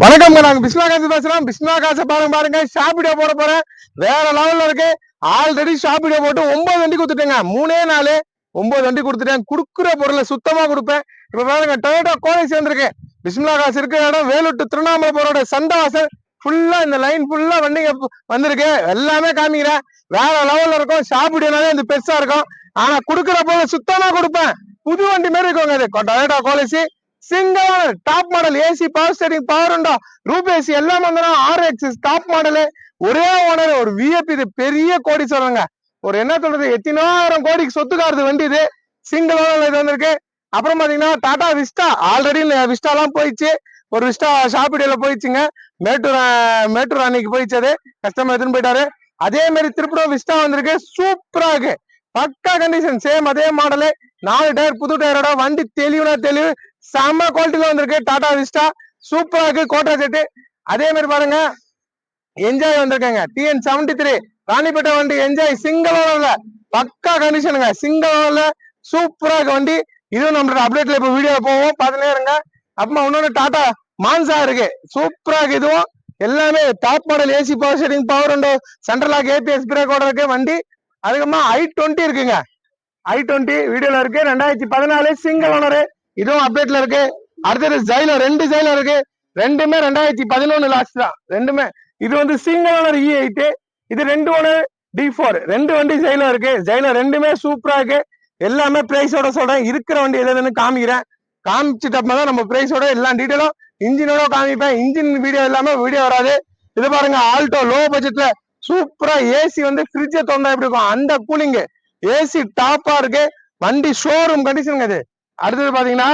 வணக்கம். நாங்க பிஸ்மிலா காசு பேசுறோம். பிஸ்மிலா காசை பாருங்க ஷாப் வீடியோ போட போறேன். வேற லெவல்ல இருக்கு. ஆல்ரெடி ஷாப் வீடியோ போட்டு 9 வண்டி கொடுத்துட்டேங்க. 3 நாள் 9 வண்டி கொடுத்துட்டேன். குடுக்குற பொருளை சுத்தமா கொடுப்பேன். இப்ப பாருங்க டொயோட்டா கோலிஸ் வந்திருக்கு. பிஸ்மிலா காசு இருக்கிற இடம் வேலூர் டு திருவண்ணாமலை போற சண்டவாசல் ஃபுல்லா இந்த லைன் ஃபுல்லா வண்டிங்க வந்திருக்கு. எல்லாமே காமிக்கிறேன். வேற லெவல்ல இருக்கும். ஷாப் வீடியோனாலே இந்த பெருசா இருக்கும். ஆனா குடுக்குற பொருளை சுத்தமா கொடுப்பேன். புது வண்டி மாதிரி இருக்குங்க. இது Toyota Kohli's single top model AC power steering power உண்டோ ரூப் ஏசி எல்லாம் வந்துடும். RX டாப் மாடலு ஒரே ஓனர் ஒரு விஐபி. இது பெரிய கோடி சொல்றாங்க. ஒரு என்ன சொல்றது 8,000 கோடிக்கு சொத்துக்காரது வண்டி இது. சிங்கிள் ஓனர் இது வந்திருக்கு. அப்புறம் பாத்தீங்கன்னா டாடா விஸ்டா ஆல்ரெடி விஸ்டா எல்லாம் போயிடுச்சு. ஒரு விஸ்டா ஷாப்பிடியில போயிடுச்சுங்க. மேட்டூர் அன்னைக்கு போயிடுச்சு. அது கஸ்டமர் எடுத்துன்னு போயிட்டாரு. அதே மாதிரி திருப்பூர் விஸ்டா வந்திருக்கு. சூப்பரா இருக்கு. பக்கா கண்டிஷன் சேம் அதே மாடலு. 4 டயர் புது டயரோட வண்டி தெளிவுனா தெளிவு. செம்ம குவாலிட்டில வந்திருக்கு. டாடா விஸ்டா சூப்பரா இருக்கு. கோட்டா செட்டு அதே மாதிரி பாருங்க. என்ஜாய் வந்திருக்காங்க. TN73 ராணிப்பேட்டை வண்டி என்ஜாய் சிங்கிள் ஓனர்ல பக்கா கண்டிஷனுங்க. சிங்கிள் ஓனர்ல சூப்பரா இருக்கு வண்டி. இதுவும் நம்மளோட அப்டேட்ல இப்ப வீடியோ போவோம் பாத்துனே இருங்க. அப்புறமா இன்னொன்னு டாடா மான்சா இருக்கு. சூப்பரா இருக்கு. இதுவும் எல்லாமே top model AC power steering power உண்டோ சென்ட்ரல் லாக் ABS பிரேக்கோட இருக்கு வண்டி. அதுக்கப்புறமா i20 இருக்குங்க. i20 வீடியோல இருக்கு. 2014 சிங்கிள் ஓனரு. இதுவும் அப்டேட்ல இருக்கு. அடுத்தது ஜைலோ 2 ஜைலோ இருக்கு. ரெண்டுமே 2011 லாஸ்ட் தான் ரெண்டுமே. இது வந்து சிங்கிள் ஓனர் E8. இது 2 ஓனர் D4 2 வண்டி ஜைலோ இருக்கு. ஜைலோ ரெண்டுமே சூப்பரா இருக்கு. எல்லாமே பிரைஸோட சொல்றேன். இருக்கிற வண்டி எதுன்னு காமிக்கிறேன். காமிச்சிட்டப்ப தான் நம்ம பிரைஸோட எல்லா டீட்டெயிலும் இன்ஜினோட காமிப்பேன். இன்ஜின் வீடியோ எல்லாமே வீடியோ வராது. இது பாருங்க ஆல்டோ லோ பட்ஜெட்ல சூப்பரா ஏசி வந்து ஃப்ரிட்ஜை தொண்டா எப்படி இருக்கும் அந்த கூலிங் ஏசி டாப்பா இருக்கு. வண்டி ஷோரூம் கண்டிஷனுங்க இது. அடுத்தது பாத்தீங்கன்னா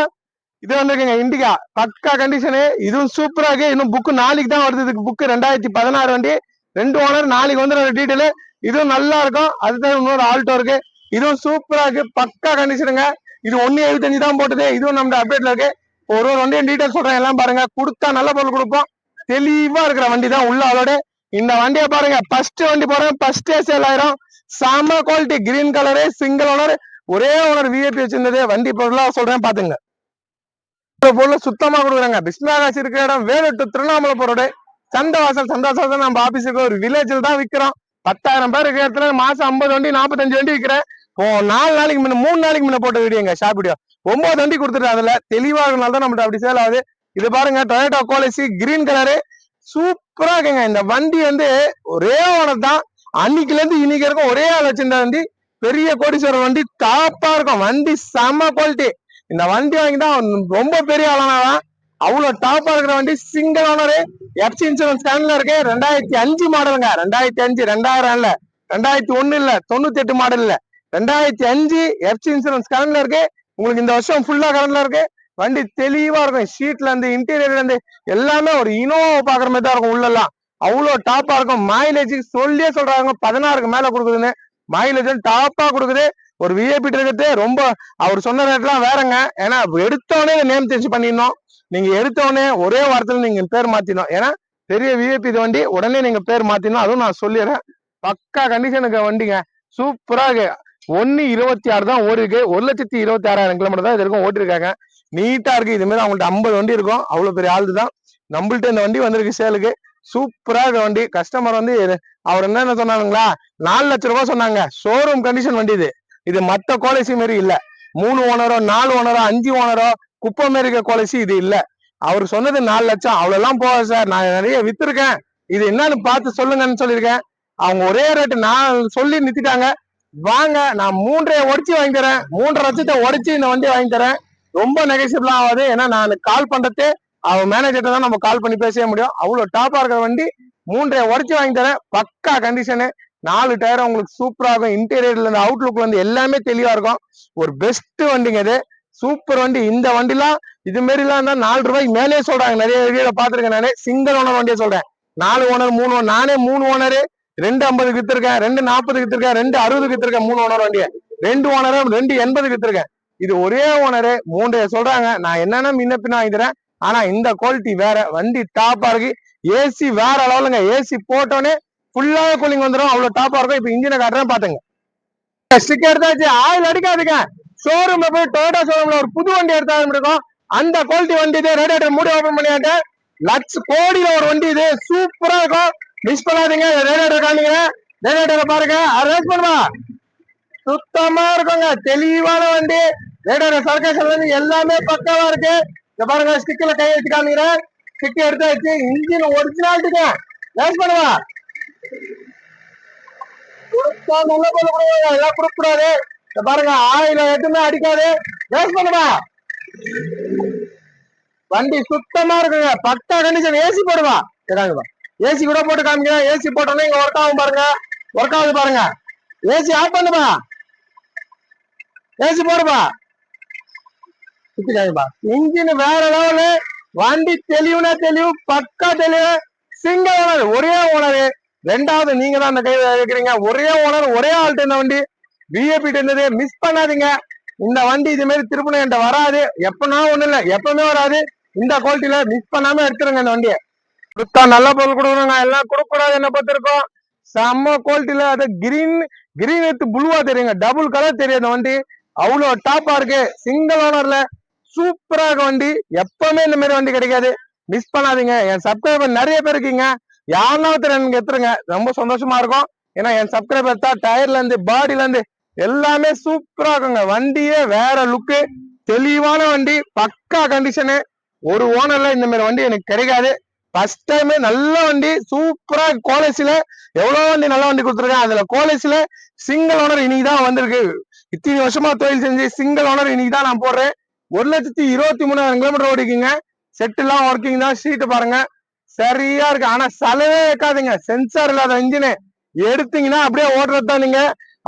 இது வந்துருக்குங்க இண்டிகா பக்கா கண்டிஷனு. இதுவும் சூப்பரா இருக்கு. இன்னும் புக்கு நாளைக்கு தான் வருது. இதுக்கு புக்கு 2016 வண்டி 2 ஓனர் நாளைக்கு வந்து டீட்டெயிலு. இதுவும் நல்லா இருக்கும். அதுதான் இன்னொரு ஆல்டோ இருக்கு. இதுவும் சூப்பரா இருக்கு. பக்கா கண்டிஷனுங்க. இது 1.75 தான் போட்டது. இதுவும் நம்ம அப்டேட்ல இருக்கு. ஒரு வண்டியும் டீட்டெயில் சொல்றேன். எல்லாம் பாருங்க. கொடுத்தா நல்ல பொருள் கொடுப்போம். தெளிவா இருக்கிற வண்டி தான் உள்ள அதோட. இந்த வண்டியை பாருங்க. ஃபர்ஸ்ட் வண்டி போறேன். ஃபர்ஸ்ட் சேல் ஆயிரும். செம quality green colour single owner ஒரே ஓனர் விஐபி வச்சிருந்தது. வண்டி பொருளா சொல்றேன் பாத்துங்க. பொருளை சுத்தமா கொடுக்குறாங்க. பிஸ்மிலா காசு இருக்கிற இடம் வேலூர் டு திருவண்ணாமலை போறோட சந்தவாசல் நம்ம ஆபீஸுக்கு ஒரு வில்லேஜில் தான் விற்கிறோம். 10,000 பேர் இருக்கிற இடத்துல மாசம் 50 வண்டி 45 வண்டி விற்கிறேன். 4 நாளைக்கு முன்ன 3 நாளைக்கு முன்ன போட்ட வீடியோங்க ஷாப் வீடியோ 9 வண்டி கொடுத்துட்டு அதுல தெளிவா இருக்கனால தான் நம்மகிட்ட அப்படி சேல் ஆகுது. இது பாருங்க டொயோட்டா கோலிஸ் கிரீன் கலரு சூப்பரா இருக்குங்க. இந்த வண்டி வந்து ஒரே ஓனர் தான். அன்னைக்குல இருந்து இன்னைக்கு இருக்கும் ஒரே ஆள் வச்சிருந்த வண்டி. பெரிய கோடீஸ்வரர் வண்டி டாப்பா இருக்கும். வண்டி செம குவாலிட்டி. இந்த வண்டி வாங்கிதான் ரொம்ப பெரிய ஆளானாதான். அவ்வளவு டாப்பா இருக்கிற வண்டி சிங்கிள் ஓனரு. FC இன்சூரன்ஸ் ஸ்கேன்ல இருக்கு. 2005 மாடலுங்க. 2005 2000 இல்ல 2001 இல்ல 98 மாடல் இல்ல 2005 FC இன்சூரன்ஸ் ஸ்கேன்ல இருக்கு. உங்களுக்கு இந்த வருஷம் ஃபுல்லா கரண்ட்ல இருக்கு. வண்டி தெளிவா இருக்கும். ஷீட்ல இருந்து இன்டீரியர்ல இருந்து எல்லாமே ஒரு இனோவா பாக்குற மாதிரி தான் இருக்கும். உள்ளெல்லாம் அவ்வளவு டாப்பா இருக்கும். மைலேஜ் சொல்லியே சொல்றாங்க 16க்கு மேல கொடுக்குதுன்னு. மைலேஜ் டாப்பா கொடுக்குது. ஒரு விஐபி இருக்கிறது ரொம்ப அவர் சொன்ன ரேட்லாம் வேறங்க. ஏன்னா எடுத்தோடனே நேம் சேஞ்ச் பண்ணிடணும். நீங்க எடுத்தோடனே ஒரே வாரத்துல நீங்க பேர் மாத்திடணும். ஏன்னா பெரிய விஐபி இது வண்டி உடனே நீங்க பேர் மாத்திடணும். அதுவும் நான் சொல்லிடுறேன். பக்கா கண்டிஷனுக்கு வண்டிங்க. சூப்பரா இருக்கு. 1.26 தான் ஓடி இருக்கு. 1,26,000 கிலோமீட்டர் தான் இது இருக்கும் ஓட்டிருக்காங்க. நீட்டா இருக்கு. இது மாதிரி அவங்கள்ட்ட 50 வண்டி இருக்கும். அவ்வளவு பெரிய ஆளு தான். நம்மள்ட்ட இந்த வண்டி வந்திருக்கு சேலுக்கு. சூப்பரா இருக்க வண்டி. கஸ்டமர் வந்து அவர் என்ன சொன்னாங்களா 4 லட்சம் ரூபாய் சொன்னாங்க. ஷோரூம் கண்டிஷன் வண்டி இது. இது மத்த கோலிசி மாரி இல்ல. 3 ஓனரோ 4 ஓனரோ 5 ஓனரோ குப்பை மாரி இருக்க கோலிசி இது இல்ல. அவர் சொன்னது 4 லட்சம். அவ்வளவு எல்லாம் போக சார். நான் நிறைய வித்துருக்கேன். இது என்னன்னு பார்த்து சொல்லுங்கன்னு சொல்லியிருக்கேன். அவங்க ஒரே ரேட்டு நான் சொல்லி நிறுத்திட்டாங்க. வாங்க நான் 3.5 உடச்சி வாங்கி தரேன். 3.5 லட்சத்தை உடச்சி இந்த வண்டி வாங்கி தரேன். ரொம்ப நெகசிபிள் ஆகாது. ஏன்னா நான் கால் பண்றதே அவன் மேனேஜர்ட்ட தான் நம்ம கால் பண்ணி பேச முடியும். அவ்வளவு டாப்பா இருக்கிற வண்டி 3.5 உடச்சி வாங்கி தரேன். பக்கா கண்டிஷனு. 4 டயர் உங்களுக்கு சூப்பரா இருக்கும். இன்டீரியர்ல இருந்து அவுட்லுக் வந்து எல்லாமே தெளிவா இருக்கும். ஒரு பெஸ்ட் வண்டிங்க இது. சூப்பர் வண்டி. இந்த வண்டிலாம் இது மாரி எல்லாம் இருந்தா 4 ரூபாய்க்கு மேலே சொல்றாங்க. நிறைய வீடியோல பாத்துருக்கேன். நானே சிங்கிள் ஓனர் வண்டியை சொல்றேன். 4 ஓனர் 3 ஓனர் நானே 3 ஓனரு 2.50 வித்துருக்கேன். 2.40 வித்துருக்கேன். 2.60 வித்துருக்கேன். 3 ஓனர் வண்டியை 2 ஓனரும் 2.80 வித்துருக்கேன். இது ஒரே ஓனரு 3 சொல்றாங்க. நான் என்னன்னா முன்ன பின்ன வாங்கிக்கிறேன். ஆனா இந்த குவாலிட்டி வேற. வண்டி டாப்பா இருக்கு. ஏசி வேற லெவலுங்க. ஏசி போட்டோன்னே ஃபுல்லாவே கூலிங் வந்துடும். அவ்வளவு டாப்பா இருக்கும். இப்ப இன்ஜினை காட்டுறேன் பாத்துங்க. ஸ்டிக்கர் எடுத்தாச்சு. ஆயில் அடிக்காதுங்க. ஷோரூம்ல போய் டொயோட்டா ஷோரூம்ல ஒரு புது வண்டி எடுத்தாலும் இருக்கும். அந்த குவாலிட்டி வண்டி ரேடியேட்டர் மூடி ஓபன் பண்ணியாட்டேன். லட்ச கோடியில ஒரு வண்டி இது, சூப்பரா இருக்கும். மிஸ் பண்ணாதீங்க. ரேடியேட்டர் காமிங்க, ரேடியேட்டர் பாருங்க, அரேஞ்ச் பண்ணுவா. சுத்தமா இருக்குங்க, தெளிவான வண்டி. ரேடியேட்டர் சர்க்கேஷன்ல இருந்து எல்லாமே பக்காவா இருக்கு. இந்த பாருங்க, ஸ்டிக்ல கை வச்சு காமிக்கிறேன். ஸ்டிக் எடுத்து வச்சு இன்ஜின் ஒரிஜினாலிட்டிங்க. ரேஸ் பண்ணுவா. நல்ல பொருள் கொடுங்க, எல்லாம் கொடுக்க கூடாது. இந்த பாருங்க, ஆயில எதுவுமே அடிக்காது. ரேஸ் பண்ணுவா. வண்டி சுத்தமா இருக்குங்க, பக்கா கண்டிஷன். ஏசி போடுவா. ஏசி கூட போட்டு காமிங்க. ஏசி போட்டோன்னே இங்க ஒர்க் ஆகும் பாருங்க. ஒர்க் ஆகுது பாருங்க. ஏசி ஆஃப் பண்ணுவா. ஏசி போடுவா. இன்ஜின் வேற லெவலு. வண்டி தெளிவுனா தெளிவு, பக்கா தெளிவு. சிங்கிள் ஓனர், ஒரே ஓனர். ரெண்டாவது நீங்க தான் அந்த கை வைக்கிறீங்க. ஒரே ஓனர், ஒரே ஆள்கிட்ட இந்த வண்டி. பிஏபி இருந்தது, மிஸ் பண்ணாதீங்க. இந்த வண்டி இது மாதிரி திருப்பணம் என்கிட்ட வராது. எப்பனா ஒண்ணு இல்ல, எப்பவுமே வராது. இந்த குவாலிட்டியில மிஸ் பண்ணாம எடுத்துருங்க இந்த வண்டியை. கொடுத்தா நல்ல பொருள் கொடுக்குறோங்க. எல்லாம் கொடுக்க கூடாது என்ன பொறுத்திருக்கோம். செம்ம குவாலிட்டியில, அது கிரீன் கிரீன் எடுத்து புளுவா தெரியுங்க, டபுள் கலர் தெரியும் அந்த வண்டி. அவ்வளவு டாப்பா இருக்கு. சிங்கிள் ஓனர்ல சூப்பரா இருக்கு வண்டி. எப்பவுமே இந்த மாதிரி வண்டி கிடைக்காது, மிஸ் பண்ணாதீங்க. என் சப்ஸ்கிரைபர் நிறைய பேர் இருக்கீங்க. யாருன்னா ஒருத்தர் எனக்கு எடுத்துருங்க, ரொம்ப சந்தோஷமா இருக்கும். ஏன்னா என் சப்ஸ்கிரைபர் தான் டயர்ல இருந்து பாடியில இருந்து எல்லாமே சூப்பரா இருக்குங்க. வண்டியே வேற லுக்கு, தெளிவான வண்டி, பக்கா கண்டிஷனு. ஒரு ஓனர்ல இந்த மாதிரி வண்டி எனக்கு கிடைக்காது. ஃபர்ஸ்ட் டைம் நல்ல வண்டி, சூப்பரா கோலேஜ்ல எவ்வளவு வண்டி நல்ல வண்டி கொடுத்துருக்கேன். அதுல கோலேஜ்ல சிங்கிள் ஓனர் இன்னைக்குதான் வந்திருக்கு. இத்தனை வருஷமா தொழில் செஞ்சு சிங்கிள் ஓனர் இன்னைக்குதான் நான் போடுறேன். 1,23,000 கிலோமீட்டர் ஓடிக்குங்க. செட் எல்லாம் ஒர்க்கிங் தான். ஷீட் பாருங்க, சரியா இருக்கு. ஆனா செலவே வைக்காதீங்க. சென்சார் இல்லாத இன்ஜினு எடுத்தீங்கன்னா அப்படியே ஓட்டுறது தான் நீங்க.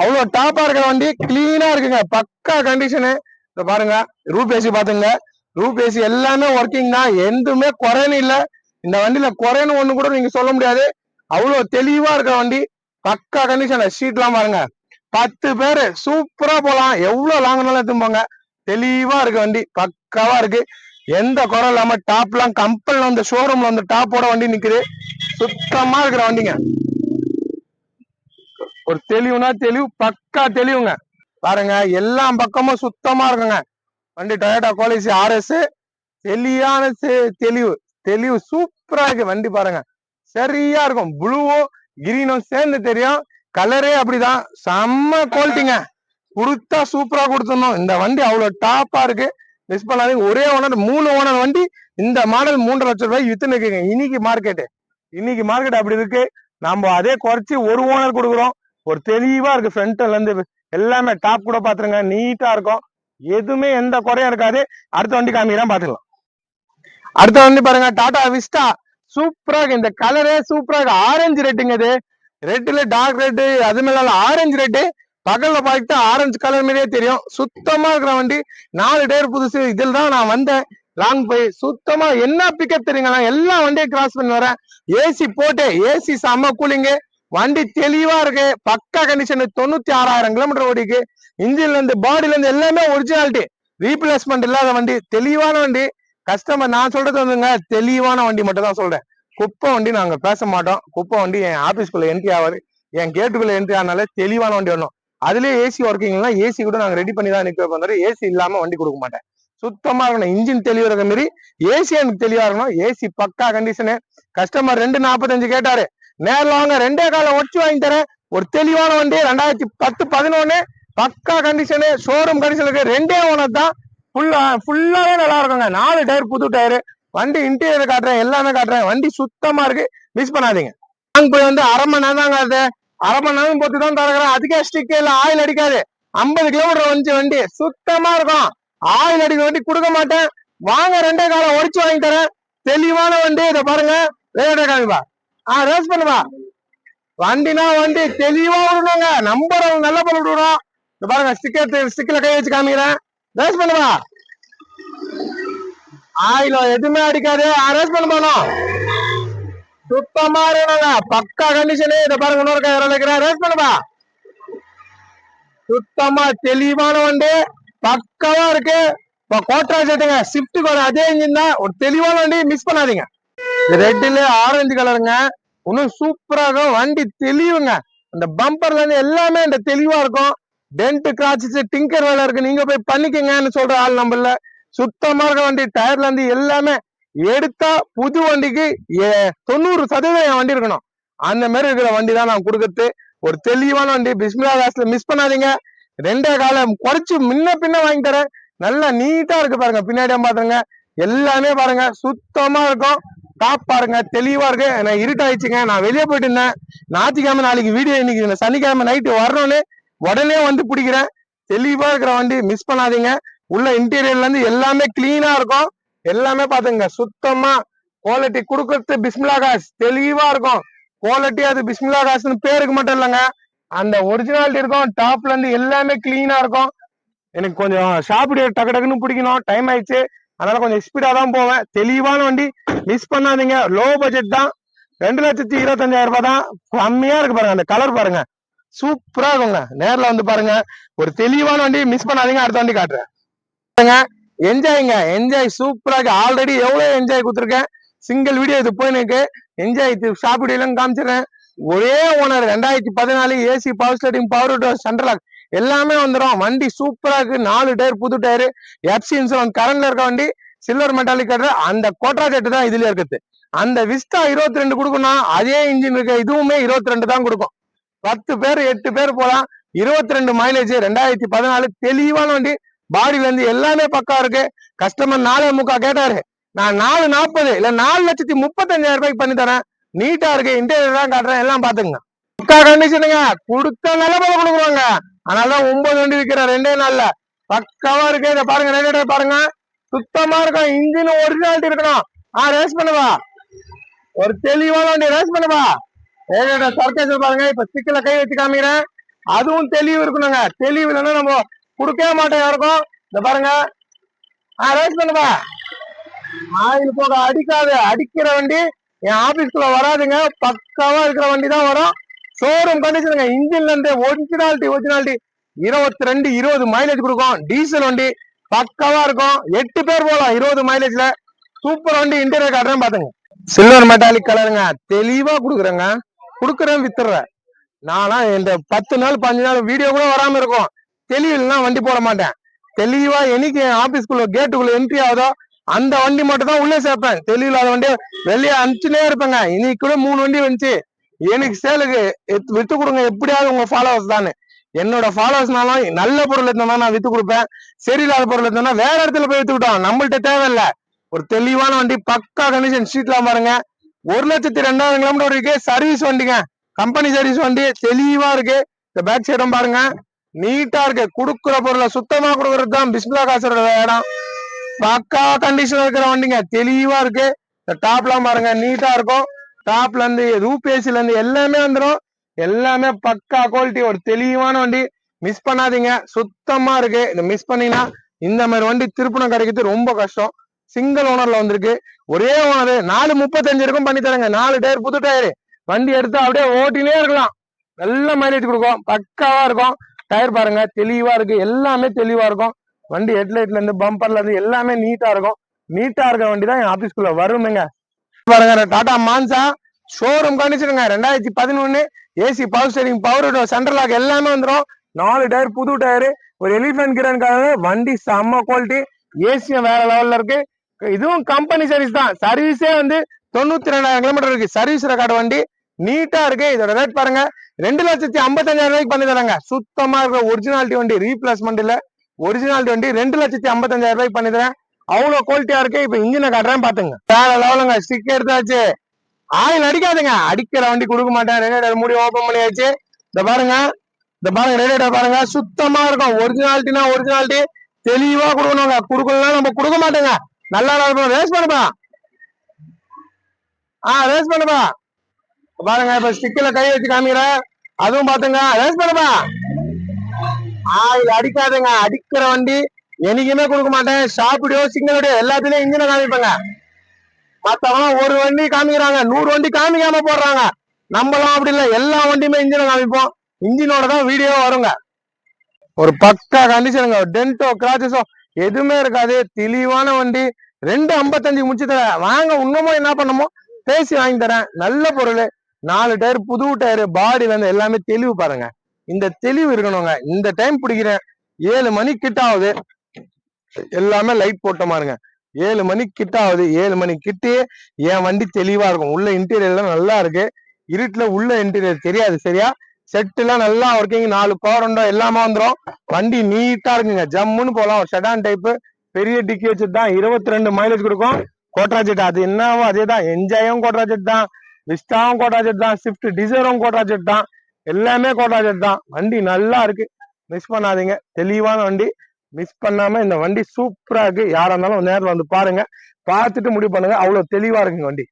அவ்வளவு டாப்பா இருக்கிற வண்டி, கிளீனா இருக்குங்க, பக்கா கண்டிஷனு. இப்ப பாருங்க, ரூப் ஏசி பாத்துங்க. ரூப் ஏசி எல்லாமே ஒர்க்கிங் தான், எதுவுமே குறைன்னு இல்ல. இந்த வண்டியில குறைன்னு ஒண்ணு கூட நீங்க சொல்ல முடியாது. அவ்வளவு தெளிவா இருக்க வண்டி, பக்கா கண்டிஷன். ஷீட் எல்லாம் பாருங்க, 10 பேரு சூப்பரா போலாம். எவ்வளவு லாங்னாலும் எடுத்துப்பாங்க. தெளிவா இருக்கு வண்டி, பக்காவா இருக்கு. எந்த குறை இல்லாம டாப் எல்லாம் கம்பெனில வந்து ஷோரூம்ல வந்து டாப்போட வண்டி நிக்குது. சுத்தமா இருக்கிற வண்டிங்க. ஒரு தெளிவுனா தெளிவு, பக்கா தெளிவுங்க. பாருங்க, எல்லா பக்கமும் சுத்தமா இருக்குங்க வண்டி. டொயோட்டா கோலிசி ஆர்எஸ், தெளிவான தெளிவு தெளிவு சூப்பரா இருக்கு வண்டி. பாருங்க, சரியா இருக்கும். ப்ளூவும் கிரீனும் சேர்ந்து தெரியும். கலரே அப்படிதான், செம்ம குவாலிட்டிங்க. கொடுத்தா சூப்பரா கொடுத்துடணும். இந்த வண்டி அவ்வளவு டாப்பா இருக்கு, மிஸ் பண்ணாதீங்க. ஒரே ஓனர், 3 ஓனர் வண்டி. இந்த மாடல் 3.5 லட்சம் ரூபாய் வித்துன்னு இருக்குங்க. இன்னைக்கு மார்க்கெட் அப்படி இருக்கு. நம்ம அதே குறைச்சி ஒரு ஓனர் கொடுக்குறோம். ஒரு தெளிவா இருக்கு, ஃப்ரண்ட்ல இருந்து எல்லாமே டாப் கூட பாத்துருங்க, நீட்டா இருக்கும். எதுவுமே எந்த குறையும் இருக்காது. அடுத்த வண்டி காமிக்கிறேன், பாத்துக்கலாம். அடுத்த வண்டி பாருங்க, டாடா விஸ்டா. சூப்பரா இருக்கு. இந்த கலரே சூப்பரா இருக்கு. ஆரஞ்சு ரெட்டுங்க இது. ரெட்ல டார்க் ரெட்டு, அது மேல ஆரஞ்சு ரெட்டு. பகல்ல பார்த்துட்டு ஆரஞ்சு கலர் மாதிரியே தெரியும். சுத்தமா இருக்கிற வண்டி. 4 டயர் புதுசு. இதில் தான் நான் வந்தேன் லாங் போய். சுத்தமா என்ன பிக்கப் தெரியுங்களா, எல்லா வண்டியும் கிராஸ் பண்ணி வரேன். ஏசி போட்டு, ஏசி செம்ம கூலிங்கு. வண்டி தெளிவா இருக்கு, பக்கா கண்டிஷன். 96,000 கிலோமீட்டர் ஓடிக்கு. இன்ஜின்ல இருந்து பாடியில இருந்து எல்லாமே ஒரிஜினாலிட்டி, ரீப்ளேஸ்மெண்ட் இல்லாத வண்டி, தெளிவான வண்டி. கஸ்டமர் நான் சொல்றது வந்துங்க, தெளிவான வண்டி மட்டும் தான் சொல்றேன். குப்பை வண்டி நாங்க பேச மாட்டோம். குப்பை வண்டி என் ஆபீஸ்க்குள்ள என்ட்ரி ஆகாது. என் கேட்டுக்குள்ள என்ட்ரி ஆனாலே தெளிவான வண்டி வரணும். அதுலயே ஏசி ஒர்க்கிங்னா ஏசி கூட நாங்க ரெடி பண்ணி தான் நிக்க வைப்போம். ஏசி இல்லாம வண்டி கொடுக்க மாட்டேன். சுத்தமா இருக்கணும். இன்ஜின் தெளிவா இருக்க மாதிரி ஏசி எனக்கு தெளிவா இருக்கணும். ஏசி பக்கா கண்டிஷனு. கஸ்டமர் 2,45 கேட்டாரு. நேரில் வாங்க, 2 கால ஒடிச்சு வாங்கி தரேன். ஒரு தெளிவான வண்டி, 2010-11 பக்கா கண்டிஷனு, ஷோரூம் கண்டிஷன் இருக்கு. 2 ஓனர் தான். ஃபுல்லாவே நல்லா இருக்குங்க. 4 டயர் புது டயரு. வண்டி இன்டீரியர் காட்டுறேன், எல்லாமே காட்டுறேன். வண்டி சுத்தமா இருக்கு, மிஸ் பண்ணாதீங்க. லாங் போய் வந்து 1/2 மணி நேரம் தாங்க அது. 1/2 மணி நேரம் போட்டு தான் தரக்குறேன். அதுக்கே ஸ்டிக் இல்ல, ஆயில் அடிக்காது. 50 கிலோமீட்டர் வந்துச்சு வண்டி, சுத்தமா இருக்கும். ஆயில் அடிக்க வண்டி கொடுக்க மாட்டேன். வாங்க, 2 கால ஒடிச்சு வாங்கி தரேன். தெளிவான வண்டி. இதை பாருங்க, காமிப்பா. ரேஸ் பண்ணுவா. வண்டினா வண்டி தெளிவா விடணுங்க. நம்பர் நல்ல பொருள் விடணும். இத பாருங்க, ஸ்டிக்ல கை வச்சு காமிக்கிறேன். ரேஸ் பண்ணுவா. ஆயில எதுவுமே அடிக்காது. ரேஸ் பண்ண போனோம். சுத்தமா இருக்கணுங்க, பக்கா கண்டிஷனு. இத பாருங்க, இன்னொரு கை வைக்கிறேன். ரேஸ் பண்ணுவா. சுத்தமா தெளிவான வண்டி, பக்காவா இருக்கு. இப்ப கோட்ரா செட்டுங்க, ஷிஃப்ட்டுக்கு வர அதே இன்ஜின் தான். ஒரு தெளிவான வண்டி, மிஸ் பண்ணாதீங்க. ரெட்ல ஆரஞ்சு கலருங்க, இன்னும் சூப்பரா இருக்கும். வண்டி தெளிவுங்க. அந்த பம்பர்ல இருந்து எல்லாமே இந்த தெளிவா இருக்கும். டென்ட் கிராச்சஸ் டிங்கர் வேலை இருக்கு, நீங்க போய் பண்ணிக்கங்கன்னு சொல்ற ஆள் நம்பர்ல. சுத்தமா இருக்க வண்டி. டயர்ல இருந்து எல்லாமே எடுத்தா புது வண்டிக்கு 90% என் வண்டி இருக்கணும். அந்த மாதிரி இருக்கிற வண்டி தான் நான் கொடுக்கறது. ஒரு தெளிவான வண்டி. பிஸ்மில்லா காசுல மிஸ் பண்ணாதீங்க. 2 காலம் குறைச்சு முன்ன பின்ன வாங்கி தரேன். நல்லா நீட்டா இருக்கு பாருங்க. பின்னாடி பாத்துருங்க, எல்லாமே பாருங்க சுத்தமா இருக்கும். டாப் பாருங்க, தெளிவா இருக்கு. நான் இருட்டாயிடுச்சுங்க, நான் வெளியே போயிட்டு இருந்தேன். ஞாயிற்றுக்கிழமை நாளைக்கு வீடியோ, இன்னைக்கு சனிக்கிழமை நைட்டு வரணும்னு உடனே வந்து பிடிக்கிறேன். தெளிவா இருக்கிற வண்டி, மிஸ் பண்ணாதீங்க. உள்ள இன்டீரியர்ல இருந்து எல்லாமே கிளீனா இருக்கும். எல்லாமே பாத்துங்க, சுத்தமா குவாலிட்டி கொடுக்கறது பிஸ்மில்லா காசு. தெளிவா இருக்கும் குவாலிட்டி. அது பிஸ்மில்லா காசுன்னு பேருக்கு மட்டும் இல்லைங்க, அந்த ஒரிஜினாலிட்டி இருக்கும். டாப்ல இருந்து எல்லாமே கிளீனா இருக்கும். எனக்கு கொஞ்சம் ஷாப்பிடு டக்கு டக்குன்னு பிடிக்கணும், டைம் ஆயிடுச்சு, அதனால கொஞ்சம் ஸ்பீடா தான் போவேன். தெளிவான வண்டி, மிஸ் பண்ணாதீங்க. லோ பட்ஜெட் தான், 2,25,000 ரூபாய் தான். கம்மியா இருக்கு பாருங்க. அந்த கலர் பாருங்க, சூப்பரா இருக்குங்க. நேர்ல வந்து பாருங்க. ஒரு தெளிவான வண்டி, மிஸ் பண்ணாதீங்க. அடுத்த வண்டி காட்டுறேன். என்ஜாய்ங்க, என்ஜாய் சூப்பரா இருக்கு. ஆல்ரெடி எவ்வளவு என்ஜாய் கொடுத்துருக்கேன். சிங்கிள் வீடியோ இது போயிருக்கு. என்ஜாய் ஷாப் வீடியோ எல்லாம் காமிச்சிடுறேன். ஒரே owner, 2014 AC, power steering, power window, central lock எல்லாமே வந்துடும். வண்டி சூப்பரா இருக்கு. 4 டயர், புது டயர், எஃப்சி இன்சூரன்ஸ், கரண்ட்ல இருக்க வண்டி, சில்வர் மெட்டாலிக் கலர். அந்த கோட்ரா செட்டு தான் இதுல இருக்குது. அந்த விஸ்டா 22 கொடுக்கணும். அதே இன்ஜின் இருக்கு, இதுவுமே 22 தான் கொடுக்கும். 10 பேர் 8 பேர் போலாம். 22 மைலேஜ், 2014 தெளிவான வண்டி. பாடியில இருந்து எல்லாமே பக்கா இருக்கு. கஸ்டமர் 4.25 கேட்டாரு. நான் 4.40 இல்ல 4,35,000 ரூபாய்க்கு பண்ணி தரேன். நீட்டா இருக்கு. இன்டீரியர் தான் காட்டுறேன், எல்லாம் பாத்துங்க. பக்கா கண்டிஷனுங்க, கொடுத்த நல்ல போல கொடுக்குறாங்க. அதனாலதான் 9 வண்டி விற்கிற 2 நாள்ல. பக்காவா இருக்கு. இதை பாருங்க, ரேடியேட்டர் பாருங்க, சுத்தமா இருக்கும். இன்ஜின் ஒரிஜினாலிட்டி இருக்கணும். ரேஸ் பண்ணுவா, ஒரு தெளிவான வண்டி, ரேஸ் பண்ணுவா. ரேடியேட்டர் சர்க்கேஸ் பாருங்க. இப்ப ஸ்டிக்ல கை வச்சு காமிக்கிறேன். அதுவும் தெளிவு இருக்கணுங்க. தெளிவு இல்லைன்னா நம்ம கொடுக்கவே மாட்டோம் யாருக்கும். இந்த பாருங்க, ரேஸ் பண்ணுவா. ஆயில் போக அடிக்காது. அடிக்கிற வண்டி என் ஆபீஸ்க்குள்ள வராதுங்க. பக்காவா இருக்கிற வண்டி தான் வரும். ஷோரூம் கண்டிஷனுங்க. இன்ஜின்ல இருந்து ஒரிஜினாலிட்டி 22 20 மைலேஜ் கொடுக்கும். டீசல் வண்டி பக்காவா இருக்கும். 8 பேர் போலாம் 20 மைலேஜ்ல. சூப்பர் வண்டி. இன்டீரியர் காட்டுறேன் பாத்துங்க. சில்வர் மெட்டாலிக் கலருங்க, தெளிவா கொடுக்குறேங்க. கொடுக்குறேன், வித்துறேன். நானா இந்த 10 நாள் 15 நாள் வீடியோ கூட வராம இருக்கும். தெளிவுனா வண்டி போட மாட்டேன். தெளிவா என்னைக்கு என் ஆபீஸ்க்குள்ள கேட்டுக்குள்ள என்ட்ரி ஆகுதோ அந்த வண்டி மட்டும் தான் உள்ளே சேர்ப்பேன். தெளிவில்லாத வண்டியை வெளியே அனுப்பிச்சுனே இருப்பேங்க. இன்னைக்கு கூட 3 வண்டி வந்துச்சு. எனக்கு சேலுக்கு வித்து கொடுங்க, எப்படியாவது உங்க ஃபாலோவர்ஸ் தானே. என்னோட ஃபாலோவர்ஸ்னாலும் நல்ல பொருள் இருந்தா நான் வித்து கொடுப்பேன். சரியில்லாத பொருள் இருந்தா வேற இடத்துல போய் வித்துக்கிட்டோம். நம்மள்ட்ட தேவையில்லை. ஒரு தெளிவான வண்டி, பக்கா கண்டிஷன். ஷீட்லாம் பாருங்க. 1,02,000 கிலோமீட்டர் இருக்கு. சர்வீஸ் வண்டிங்க, கம்பெனி சர்வீஸ் வண்டி. தெளிவா இருக்கு. இந்த பேக் சைடும் பாருங்க, நீட்டா இருக்கு. குடுக்குற பொருளை சுத்தமா கொடுக்கறது தான் பிஸ்மில்லா காசோட இடம். பக்கா கண்டிஷன் இருக்கிற வண்டிங்க, தெளிவா இருக்கு. இந்த டாப்லாம் பாருங்க, நீட்டா இருக்கும். டாப்ல இருந்து ரூபேசில இருந்து எல்லாமே வந்துடும். எல்லாமே பக்கா குவாலிட்டி. ஒரு தெளிவான வண்டி, மிஸ் பண்ணாதீங்க. சுத்தமா இருக்கு. இந்த மிஸ் பண்ணீங்கன்னா இந்த மாதிரி வண்டி திருப்பணம் கிடைக்கிறது ரொம்ப கஷ்டம். சிங்கிள் ஓனர்ல வந்திருக்கு. ஒரே ஓனர். 4.35 இருக்கும் பண்ணி தரேங்க. 4 டயர், புது டயர். வண்டி எடுத்து அப்படியே ஓட்டினே இருக்கலாம். நல்ல மைலேஜ் கொடுக்கும். பக்காவா இருக்கும். டயர் பாருங்க, தெளிவா இருக்கு. எல்லாமே தெளிவா இருக்கும். வண்டி ஹெட்லைட்ல இருந்து பம்பர்ல இருந்து எல்லாமே நீட்டா இருக்கும். நீட்டா இருக்க வண்டி தான் என் ஆபீஸ்க்குள்ள வருமுங்க. பாருங்க, டாடா மான்சா ஷோரூம் கண்டிஷனுங்க. 2011 AC, power steering, power window, central lock எல்லாமே வந்துடும். 4 டயர், புது டயர். ஒரு எலிபென்ட் கிரேன்காக வண்டி செம்ம குவாலிட்டி. ஏசியும் வேற லெவல்ல இருக்கு. இதுவும் கம்பெனி சர்வீஸ் தான். சர்வீஸே வந்து 92,000 கிலோமீட்டர் இருக்கு. சர்வீஸ் ரெக்கார்டு வண்டி, நீட்டா இருக்கு. இதோட ரேட் பாருங்க, 2,55,000 ரூபாய்க்கு பண்ணி தராங்க. சுத்தமா இருக்க ஒரிஜினாலிட்டி வண்டி, ரீப்ளேஸ்மெண்ட் இல்ல, ஒரிஜினாலிட்டி வண்டி. 2,55,000 ரூபாய்க்கு பண்ணி தரேன். அவ்வளவு குவாலிட்டியா இருக்கு. இப்ப இன்ஜினை காட்டுறேன் பாத்துங்க. வேற லெவலுங்க. ஸ்டிக் எடுத்தாச்சு. ஆயில் அடிக்காதுங்க. அடிக்கிற வண்டி கொடுக்க மாட்டேன். ரேடியேட்டர் மூடி ஓபன் பண்ணியாச்சு. இந்த பாருங்க, ரேடியேட்டர் பாருங்க, சுத்தமா இருக்கும். ஒரிஜினாலிட்டினா ஒரிஜினாலிட்டி. தெளிவா கொடுக்கணுங்க. கொடுக்கலாம் நம்ம கொடுக்க மாட்டேங்க. நல்லா இருக்கும். ரேஸ் பண்ணுப்பா, ரேஸ் பண்ணுப்பா. பாருங்க, இப்ப ஸ்டிக்ல கை வச்சு காமிக்கிறேன். அதுவும் பாத்துங்க, ரேஸ் பண்ணுப்பா. ஆயில் அடிக்காதுங்க. அடிக்கிற வண்டி என்னைக்குமே கொடுக்க மாட்டேன். ஷாப்பிடியோ, சிங்கிள் வீடியோ எல்லாத்துலயும் இன்ஜினை காமிப்பேங்க. மத்தவங்க ஒரு வண்டி காமிக்கிறாங்க, 100 வண்டி காமிக்காம போடுறாங்க. நம்மளும் அப்படி இல்லை, எல்லா வண்டியுமே இன்ஜினை காமிப்போம். இன்ஜினோட தான் வீடியோ வருங்க. ஒரு பக்கா கண்டிஷனுங்க. டென்டோ, கிராச்சஸோ எதுவுமே இருக்காது. தெளிவான வண்டி. 2.55 முடிச்சு தரேன். வாங்க, இன்னமும் என்ன பண்ணமோ பேசி வாங்கி தரேன். நல்ல பொருள். 4 டயர், புது டயர். பாடியில இருந்து எல்லாமே தெளிவு பாருங்க. இந்த தெளிவு இருக்கணுங்க. இந்த டைம் பிடிக்கிறேன். 7 மணி கிட்ட ஆகுது. எல்லாமே லைட் போட்ட மாருங்க. 7 மணி கிட்ட ஆகுது. 7 மணி கிட்டே என் வண்டி தெளிவா இருக்கும். உள்ள இன்டீரியர்லாம் நல்லா இருக்கு. இருட்டுல உள்ள இன்டீரியர் தெரியாது சரியா. செட் எல்லாம் நல்லா ஒர்க்கிங், 4 பவர் விண்டோ எல்லாமே வந்துடும். வண்டி நீட்டா இருக்குங்க, ஜம்முன்னு போலாம். ஒரு செடான் டைப்பு, பெரிய டிக்கி வச்சுட்டு தான் 22 மைலேஜ் கொடுக்கும். கோட்ரா ஜெட் அது என்னவோ அதே தான். என்ஜாயும் கோட்ரா ஜெட் தான், விஸ்டாவும் கோட்ரா ஜெட் தான், ஸ்விஃப்ட் டிசைரும் கோட்ரா ஜெட் தான், எல்லாமே கோட்ரா ஜெட் தான். வண்டி நல்லா இருக்கு, மிஸ் பண்ணாதீங்க. தெளிவான வண்டி, மிஸ் பண்ணாம. இந்த வண்டி சூப்பரா இருக்கு. யாரா இருந்தாலும் நேரில் வந்து பாருங்க, பார்த்துட்டு முடிவு பண்ணுங்க. அவ்வளவு தெளிவா இருக்குங்க வண்டி.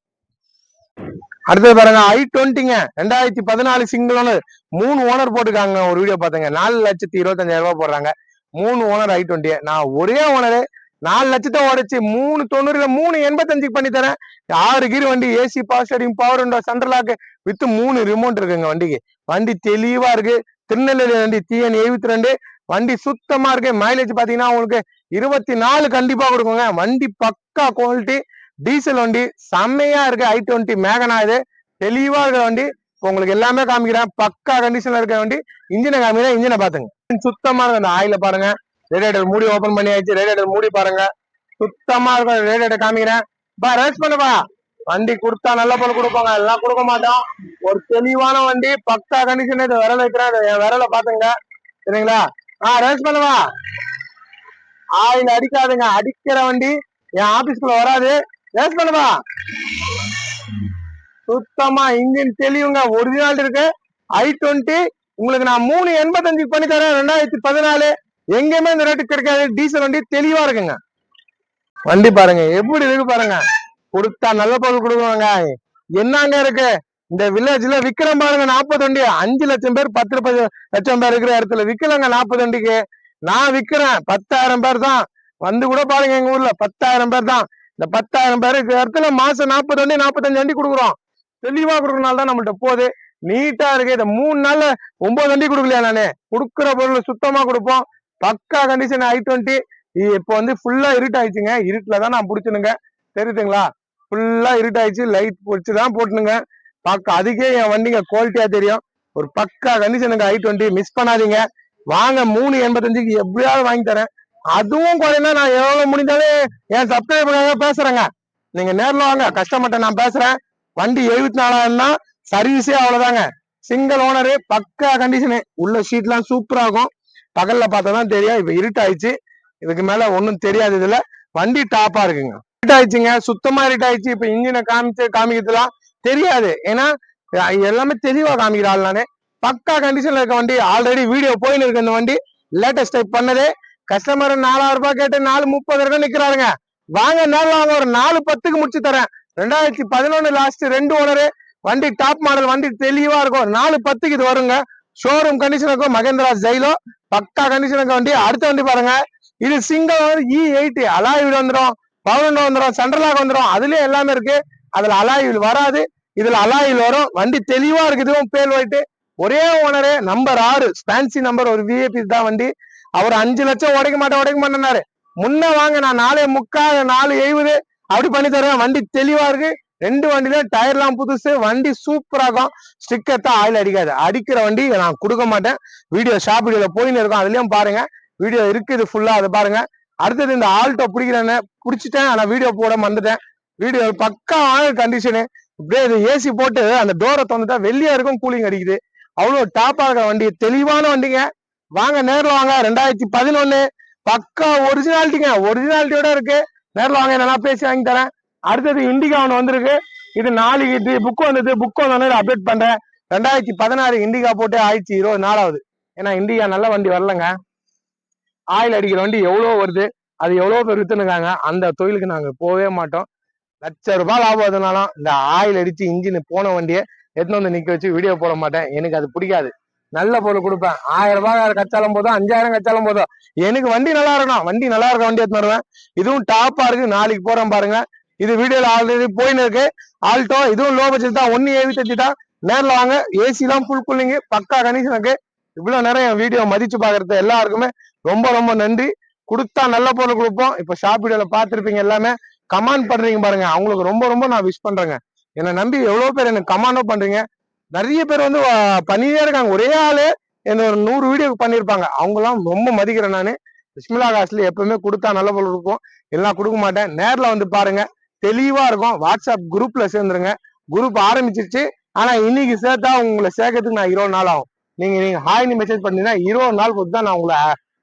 அடுத்தது பாருங்க i20ங்க, 2014 சிங்கிள் ஓனர், 3 ஓனர் போட்டுருக்காங்க. ஒரு வீடியோ பார்த்தேங்க, 4,25,000 ரூபாய் போடுறாங்க. 3 ஓனர் i20. நான் ஒரே ஓனரு, 4 லட்சத்தை உடைச்சு 390 385 பண்ணி தரேன். 6 கீர் வண்டி, AC, power steering, power window, central lock with 3 remote இருக்குங்க வண்டிக்கு. வண்டி தெளிவா இருக்கு. திருநெல்வேலி வண்டி, TN 72. வண்டி சுத்தமா இருக்கு. மைலேஜ் பாத்தீங்கன்னா உங்களுக்கு 24 கண்டிப்பா கொடுக்குங்க. வண்டி பக்கா குவாலிட்டி, டீசல் வண்டி, செம்மையா இருக்கு. i20 மேகனா இது, தெளிவா இருக்க வண்டி. உங்களுக்கு எல்லாமே காமிக்கிறேன், பக்கா கண்டிஷன்ல இருக்க வண்டி. இன்ஜினை காமிக்கிறேன், இன்ஜினை பாத்துங்க. சுத்தமா இருக்கு. அந்த ஆயில பாருங்க, ரேடியேட்டர் மூடி ஓபன் பண்ணி ஆயிடுச்சு. ரேடியேட்டர் மூடி பாருங்க, சுத்தமா இருக்கும். ரேடியேட்டர் காமிக்கிறேன், பா ரேஸ் பண்ணுப்பா. வண்டி கொடுத்தா நல்ல பொருள் கொடுப்பாங்க, எல்லாம் கொடுக்க மாட்டோம். ஒரு தெளிவான வண்டி, பக்கா கண்டிஷன். இது விரல வைக்கிறேன், என் விரல பாத்துங்க சரிங்களா. ரேஸ் பண்ணுவா. ஆயில் அடிக்காதுங்க, அடிக்கிற வண்டி என் ஆபீஸ்க்குள்ள வராது. ரேஸ் பண்ணுவா. சுத்தமா இன்ஜின் தெளிவுங்க, ஒரிஜினல் இருக்கு. i20 உங்களுக்கு நான் 385 பண்ணி தரேன். 2014 எங்கேயுமே இந்த ரேட்டு கிடைக்காது. டீசல் வண்டி தெளிவா இருக்குங்க. வண்டி பாருங்க எப்படி இருக்கு பாருங்க, கொடுத்தா நல்ல பொருள் கொடுக்குவாங்க. என்னங்க இருக்கு இந்த வில்லேஜ்ல விக்கிறோம் பாருங்க. 40 வண்டி, 5 லட்சம் பேர் 10 லட்சம் பேர் இருக்கிற இடத்துல விக்கலங்க 40 வண்டிக்கு. நான் விக்கிறேன் 10,000 பேர் தான். வந்து கூட பாருங்க, எங்க ஊர்ல 10,000 பேர் தான். இந்த 10,000 பேர் இருக்கிற இடத்துல மாசம் 40 வண்டி 45 வண்டி கொடுக்குறோம். தெளிவா கொடுக்கறனால தான் நம்மள்ட்ட போகுது. நீட்டா இருக்கு. இந்த 3 நாள்ல 9 வண்டி கொடுக்கலையா நானு. கொடுக்குற பொருள் சுத்தமா கொடுப்போம். பக்கா கண்டிஷன் i20. இப்போ வந்து ஃபுல்லா இருட்டு ஆயிடுச்சுங்க. இருட்டுலதான் நான் பிடிச்சனுங்க, தெரியுதுங்களா. ஃபுல்லா இருட்டு ஆயிடுச்சு, லைட் பிடிச்சுதான் போட்டுனுங்க. பார்க்க அதுக்கே என் வண்டிங்க குவாலிட்டியா தெரியும். ஒரு பக்கா கண்டிஷனுங்க i20, மிஸ் பண்ணாதீங்க. வாங்க, 385க்கு எப்படியாவது வாங்கி தரேன். அதுவும் குறையினா நான் எவ்வளவு முடிஞ்சாலும் என் சப்ஸ்கிரைபருக்காக பேசுறேங்க. நீங்க நேர்ல வாங்க, கஸ்டமர்ட்ட நான் பேசுறேன். வண்டி 74,000 தான், சர்வீஸே அவ்வளவுதாங்க. சிங்கிள் ஓனரு, பக்கா கண்டிஷனு. உள்ள ஷீட்லாம் சூப்பரா இருக்கும். பகல்ல பார்த்தாதான் தெரியும். இப்ப இருட்டாயிடுச்சு, இதுக்கு மேல ஒன்னும் தெரியாது. இதுல வண்டி டாப்பா இருக்குங்க. இருட்டாயிடுச்சுங்க, சுத்தமா இருட்டாயிடுச்சு. இப்ப இன்ஜினை காமிக்கிறதுலாம் தெரியாது, ஏன்னா எல்லாமே தெளிவா காமிக்கிறாள். நானு பக்கா கண்டிஷன்ல இருக்க வண்டி. ஆல்ரெடி வீடியோ போயின்னு இருக்கு. இந்த வண்டி லேட்டஸ்ட் டைப் பண்ணது. கஸ்டமர் 4,000 ரூபாய் கேட்டு 4,30 வரைக்கும் நிக்கிறாருங்க. வாங்க, நேரில் வாங்க, ஒரு 4,10க்கு முடிச்சு தரேன். 2011 லாஸ்ட், 2 ஓனரு வண்டி, டாப் மாடல் வண்டி, தெளிவா இருக்கும். 4,10க்கு இது வருங்க. ஷோரூம் கண்டிஷன் இருக்கும். மகேந்திரா ஜெயிலோ, பக்கா கண்டிஷன் இருக்க வண்டி. அடுத்த வண்டி பாருங்க, இது சிங்கிள் ஓனர் E8. அலாய் வீடு வந்துடும், பவர் வந்துடும், சென்ட்ரலாக வந்துடும். அதுலயே எல்லாமே இருக்கு. அதுல அலாயில் வராது, இதுல அலாயில் வரும். வண்டி தெளிவா இருக்குது. பேல் ஒயிட்டு, ஒரே ஓனரு, நம்பர் 6, ஸ்பான்சி நம்பர், ஒரு விஐபி தான் வண்டி. அவர் 5 லட்சம் உடைக்க மாட்டேன்னாரு. முன்ன வாங்க, நான் 4,3, 4,70 அப்படி பண்ணி தருவேன். வண்டி தெளிவா இருக்கு. 2 வண்டியில டயர்லாம் புதுசு. வண்டி சூப்பரா இருக்கும். ஸ்டிக்கர் தான், ஆயில் அடிக்காது. அடிக்கிற வண்டி நான் கொடுக்க மாட்டேன். வீடியோ ஷாப் வீடியோல போயின்னு இருக்கும், அதுலயும் பாருங்க. வீடியோ இருக்குது ஃபுல்லா, அதை பாருங்க. அடுத்தது இந்த ஆல்டோ பிடிக்கிறேன்னு பிடிச்சிட்டேன், ஆனா வீடியோ போட மறந்துட்டேன். வீடியோ பக்கா கண்டிஷனு. இப்படியே இது ஏசி போட்டு அந்த டோரை திறந்துட்டா வெளியே இருக்கும், கூலிங் அடிக்குது. அவ்வளவு டாப்பா இருக்கிற வண்டி, தெளிவான வண்டிங்க. வாங்க, நேரில் வாங்க. 2011 பக்கா ஒரிஜினாலிட்டிங்க, ஒரிஜினாலிட்டியோட இருக்கு. நேரில் வாங்க, நல்லா பேசி வாங்கி தரேன். அடுத்தது இண்டிகா ஒன்று வந்திருக்கு. இது 4 புக் வந்தது. புக் வந்தோடனே அப்டேட் பண்றேன். 2016 இண்டிகா போட்டு ஆயிடுச்சு 24வது. ஏன்னா இண்டிகா நல்ல வண்டி வரலங்க. ஆயில் அடிக்கிற வண்டி எவ்வளவு வருது, அது எவ்வளவு பேர் வித்துனுக்காங்க. அந்த தொழிலுக்கு நாங்க போவே மாட்டோம். லட்சம் ரூபாய் லாபம் எதுனாலும் இந்த ஆயில் அடிச்சு இன்ஜின் போன வண்டியை எடுத்து வந்து நிக்க வச்சு வீடியோ போட மாட்டேன். எனக்கு அது பிடிக்காது. நல்ல பொருள் கொடுப்பேன். 1000 ரூபாய் கச்சாலும் போதும், 5000 கச்சாலும் போதும். எனக்கு வண்டி நல்லா இருக்கணும். வண்டி நல்லா இருக்க வண்டி எடுத்து வருவேன். இதுவும் டாப்பா இருக்கு. நாளைக்கு போறேன் பாருங்க. இது வீடியோல ஆல்ரெடி போயின்னு இருக்கு. ஆல்டோ, இதுவும் லோ பட்ஜெட் தான். 1,75 தான். நேரில் வாங்க. ஏசி எல்லாம் ஃபுல் கூலிங், பக்கா கண்டிஷன் இருக்கு. இவ்வளவு நேரம் என் வீடியோ மதிச்சு பாக்குறது எல்லாருக்குமே ரொம்ப ரொம்ப நன்றி. கொடுத்தா நல்ல பொருள் கொடுப்போம். இப்ப ஷாப் வீடியோல பாத்துருப்பீங்க, எல்லாமே கமெண்ட் பண்றீங்க பாருங்க. அவங்களுக்கு ரொம்ப ரொம்ப நான் விஷ் பண்றேங்க. என்னை நம்பி எவ்வளவு பேர் எனக்கு கமெண்டும் பண்றீங்க. நிறைய பேர் வந்து பண்ணிட்டே இருக்காங்க. ஒரே ஆளு என்ன ஒரு 100 வீடியோ பண்ணிருப்பாங்க. அவங்க எல்லாம் ரொம்ப மதிக்கிறேன் நானு. பிஸ்மில்லா காசுல எப்பவுமே கொடுத்தா நல்ல பொருள் இருக்கும், எல்லாம் கொடுக்க மாட்டேன். நேர்ல வந்து பாருங்க, தெளிவா இருக்கும். வாட்ஸ்அப் குரூப்ல சேர்ந்துருங்க. குரூப் ஆரம்பிச்சிருச்சு. ஆனா இன்னைக்கு சேர்த்தா உங்களை சேர்க்கறதுக்கு நான் 20 நாள் ஆகும். நீங்க ஹாய்னு மெசேஜ் பண்ணீங்கன்னா 20 நாள் பொறுத்து தான் நான் உங்களை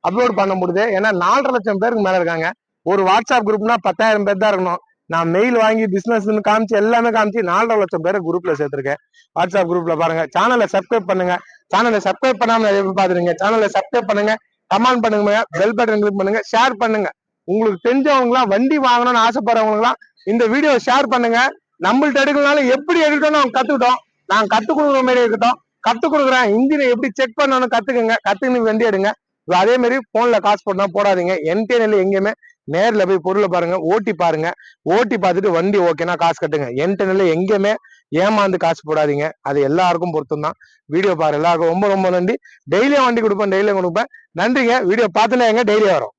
அப்லோட் பண்ண முடியுது. ஏன்னா 4.5 லட்சம் பேருக்கு மேல இருக்காங்க. ஒரு வாட்ஸ்அப் குரூப்னா 10,000 பேர் தான் இருக்கணும். நான் மெயில் வாங்கி பிசினஸ் காமிச்சு எல்லாமே காமிச்சு 4.5 லட்சம் பேரை குரூப்ல சேர்த்திருக்கேன். வாட்ஸ்அப் குரூப்ல பாருங்க. சேனலை சப்ஸ்கிரைப் பண்ணுங்க. சேனலை சப்ஸ்கிரைப் பண்ணாம பாத்துருங்க. சேனலை சப்ஸ்கிரைப் பண்ணுங்க, கமெண்ட் பண்ணுங்க, பெல் பட்டன் கிளிக் பண்ணுங்க, ஷேர் பண்ணுங்க. உங்களுக்கு தெரிஞ்சவங்க எல்லாம் வண்டி வாங்கணும்னு ஆசைப்படுறவங்க எல்லாம் இந்த வீடியோ ஷேர் பண்ணுங்க. நம்மள்ட்ட எடுக்கணும்னாலும் எப்படி எடுக்கணும்னு அவங்க கத்துக்கிட்டோம். நான் கத்துக் கொடுக்குற மாதிரி இருக்கட்டும், கத்துக் கொடுக்குறேன். இன்ஜினை எப்படி செக் பண்ணணும்னு கத்துக்குன்னு வண்டி எடுங்க. அதே மாதிரி போன்ல காசு போட்டா போடாதீங்க. என்டேனில் எங்கேயுமே நேர்ல போய் பொருளை பாருங்க, ஓட்டி பாருங்க. ஓட்டி பார்த்துட்டு வண்டி ஓகேனா காசு கட்டுங்க. என்டேனில் எங்கேயுமே ஏமாந்து காசு போடாதீங்க. அது எல்லாருக்கும் பொருத்தம் தான். வீடியோ பாரு எல்லாருக்கும் ரொம்ப ரொம்ப நன்றி. டெய்லியும் வண்டி கொடுப்பேன், டெய்லியும் கொடுப்பேன். நன்றிங்க. வீடியோ பார்த்துனா எங்க டெய்லியும் வரும்.